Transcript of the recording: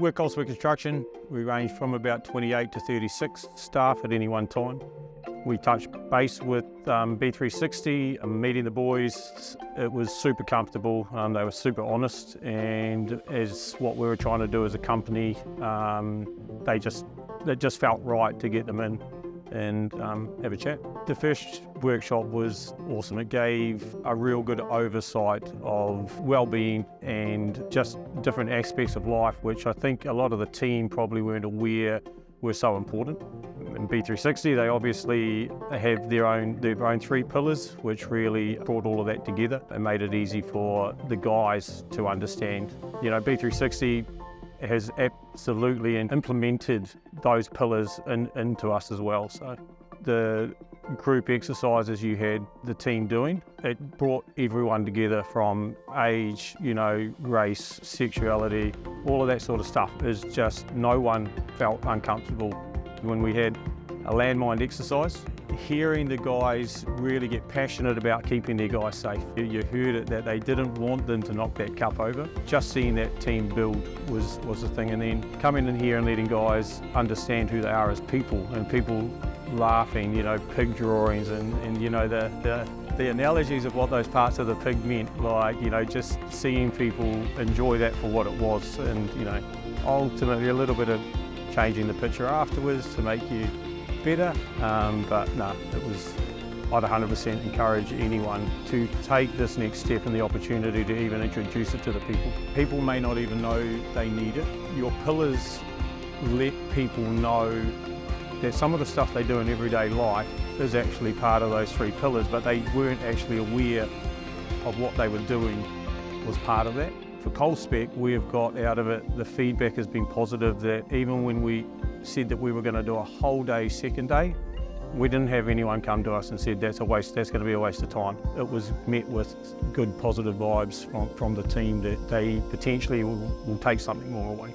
We're Colspec Construction. We range from about 28 to 36 staff at any one time. We touched base with BE360, meeting the boys. It was super comfortable. They were super honest, and as what we were trying to do as a company, it just felt right to get them in and have a chat. The first workshop was awesome. It gave a real good oversight of well-being and just different aspects of life, which I think a lot of the team probably weren't aware were so important. In BE360, they obviously have their own 3 pillars, which really brought all of that together and made it easy for the guys to understand. You know, BE360 has absolutely implemented those pillars into us as well. So the group exercises you had the team doing, it brought everyone together from age, race, sexuality, all of that sort of stuff. Is just no one felt uncomfortable. When we had a landmine exercise, hearing the guys really get passionate about keeping their guys safe. You heard it that they didn't want them to knock that cup over. Just seeing that team build was the thing. And then coming in here and letting guys understand who they are as people, and people laughing, pig drawings and the analogies of what those parts of the pig meant, like, just seeing people enjoy that for what it was, and, ultimately a little bit of changing the picture afterwards to make you better, but no, I'd 100% encourage anyone to take this next step and the opportunity to even introduce it to the people. People may not even know they need it. Your pillars let people know that some of the stuff they do in everyday life is actually part of those 3 pillars, but they weren't actually aware of what they were doing was part of that. For Colspec, we've got out of it, the feedback has been positive, that even when we said that we were going to do a whole day second day, we didn't have anyone come to us and said that's going to be a waste of time. It was met with good positive vibes from the team that they potentially will take something more away.